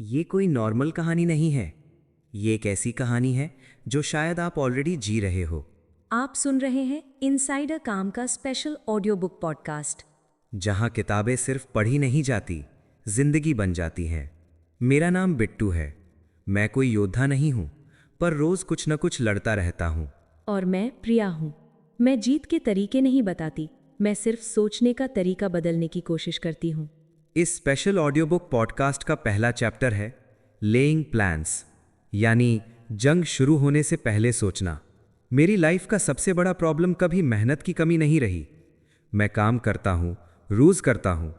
ये कोई नॉर्मल कहानी नहीं है। ये एक ऐसी कहानी है जो शायद आप ऑलरेडी जी रहे हो। आप सुन रहे हैं इनसाइडर काम का स्पेशल ऑडियो बुक पॉडकास्ट। जहां किताबें सिर्फ पढ़ी नहीं जाती, जिंदगी बन जाती हैं। मेरा नाम बिट्टू है। मैं कोई योद्धा नहीं हूं, पर रोज कुछ न कुछ लड़ता रहता हूं। और मैं प्रिया हूँ। मैं जीत के तरीके नहीं बताती, मैं सिर्फ सोचने का तरीका बदलने की कोशिश करती हूँ। इस स्पेशल ऑडियो बुक पॉडकास्ट का पहला चैप्टर है लेइंग प्लान्स, यानी जंग शुरू होने से पहले सोचना। मेरी लाइफ का सबसे बड़ा प्रॉब्लम कभी मेहनत की कमी नहीं रही। मैं काम करता हूँ, रूज करता हूँ,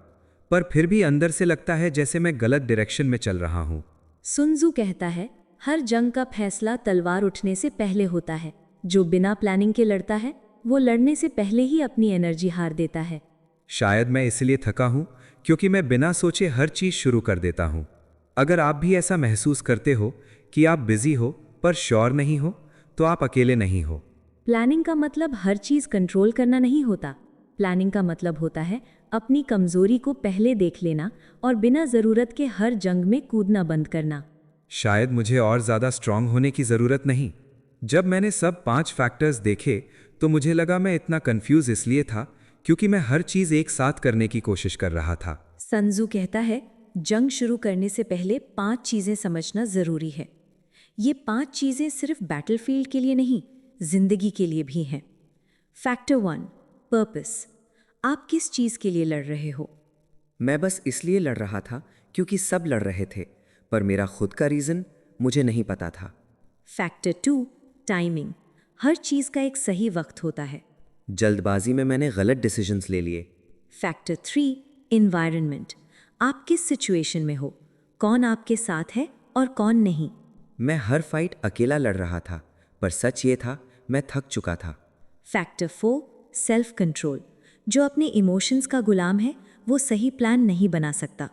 पर फिर भी अंदर से लगता है जैसे मैं गलत डायरेक्शन में चल रहा हूँ। सुन त्जू कहता है, हर जंग का फैसला तलवार उठने से पहले होता है। जो बिना प्लानिंग के लड़ता है, वो लड़ने से पहले ही अपनी एनर्जी हार देता है। शायद मैं इसलिए थका हूं क्योंकि मैं बिना सोचे हर चीज शुरू कर देता हूं। अगर आप भी ऐसा महसूस करते हो कि आप बिजी हो पर श्योर नहीं हो, तो आप अकेले नहीं हो। प्लानिंग का मतलब हर चीज़ कंट्रोल करना नहीं होता। प्लानिंग का मतलब होता है अपनी कमजोरी को पहले देख लेना और बिना ज़रूरत के हर जंग में कूदना बंद करना। शायद मुझे और ज्यादा स्ट्रांग होने की जरूरत नहीं। जब मैंने सब 5 फैक्टर्स देखे तो मुझे लगा मैं इतना कंफ्यूज इसलिए था क्योंकि मैं हर चीज एक साथ करने की कोशिश कर रहा था। sun tzu कहता है, जंग शुरू करने से पहले 5 चीज़ें समझना ज़रूरी है। ये 5 चीज़ें सिर्फ बैटलफील्ड के लिए नहीं, जिंदगी के लिए भी हैं। Factor 1, purpose. आप किस चीज़ के लिए लड़ रहे हो? मैं बस इसलिए लड़ रहा था क्योंकि सब लड़ रहे थे, पर मेरा खुद का रीज़न मुझे नहीं पता था। Factor 2, timing. हर चीज़ का एक सही वक्त होता है। जल्दबाजी में मैंने गलत डिसीजंस ले लिए। Factor 3, environment. आप किस सिचुएशन में हो, कौन आपके साथ है और कौन नहीं। मैं हर फाइट अकेला लड़ रहा था, पर सच ये था मैं थक चुका था। Factor 4, self control. जो अपने इमोशंस का गुलाम है, वो सही प्लान नहीं बना सकता।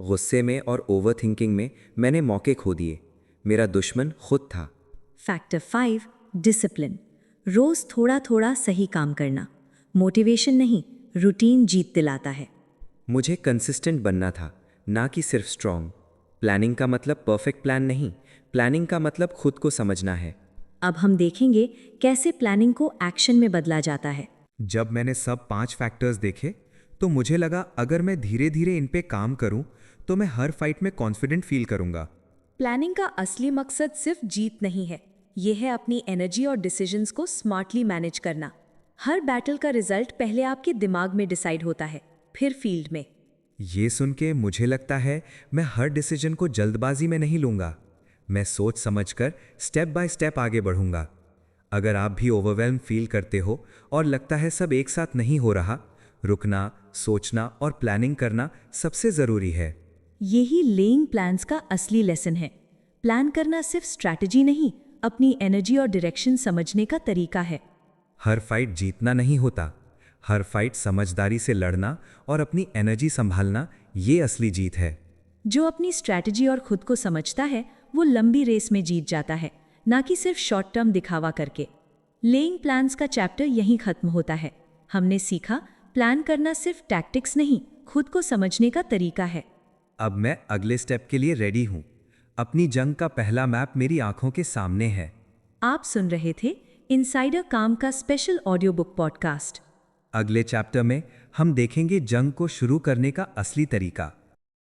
गुस्से में और ओवर थिंकिंग में मैंने मौके खो दिए। मेरा दुश्मन खुद था। Factor 5, discipline. रोज थोड़ा थोड़ा सही काम करना। मोटिवेशन नहीं, रूटीन जीत दिलाता है। मुझे कंसिस्टेंट बनना था, ना कि सिर्फ स्ट्रॉन्ग। प्लानिंग का मतलब परफेक्ट प्लान नहीं, प्लानिंग का मतलब खुद को समझना है। अब हम देखेंगे कैसे प्लानिंग को एक्शन में बदला जाता है। जब मैंने सब 5 फैक्टर्स देखे तो मुझे लगा अगर मैं धीरे धीरे इन पे काम करूं तो मैं हर फाइट में कॉन्फिडेंट फील करूंगा। प्लानिंग का असली मकसद सिर्फ जीत नहीं है, ये है अपनी एनर्जी और डिसीजंस को स्मार्टली मैनेज करना। हर बैटल का रिजल्ट पहले आपके दिमाग में डिसाइड होता है, फिर फील्ड में। ये सुन के मुझे लगता है मैं हर डिसीजन को जल्दबाजी में नहीं लूंगा। मैं सोच समझकर स्टेप बाय स्टेप आगे बढ़ूंगा। अगर आप भी ओवरवेल्म फील करते हो और लगता है सब एक साथ नहीं हो रहा, रुकना, सोचना और प्लानिंग करना सबसे जरूरी है। यही लेइंग प्लान्स का असली लेसन है। प्लान करना सिर्फ स्ट्रैटेजी नहीं, अपनी एनर्जी और डायरेक्शन समझने का तरीका है। हर फाइट जीतना नहीं होता, हर फाइट समझदारी से लड़ना और अपनी एनर्जी संभालना, ये असली जीत है। जो अपनी स्ट्रैटेजी और खुद को समझता है, वो लंबी रेस में जीत जाता है, ना कि सिर्फ शॉर्ट टर्म दिखावा करके। लेइंग प्लान्स का चैप्टर यहीं खत्म होता है। हमने सीखा प्लान करना सिर्फ टैक्टिक्स नहीं, खुद को समझने का तरीका है। अब मैं अगले स्टेप के लिए रेडी हूं। अपनी जंग का पहला मैप मेरी आंखों के सामने है। आप सुन रहे थे इनसाइडर काम का स्पेशल ऑडियो बुक पॉडकास्ट। अगले चैप्टर में हम देखेंगे जंग को शुरू करने का असली तरीका।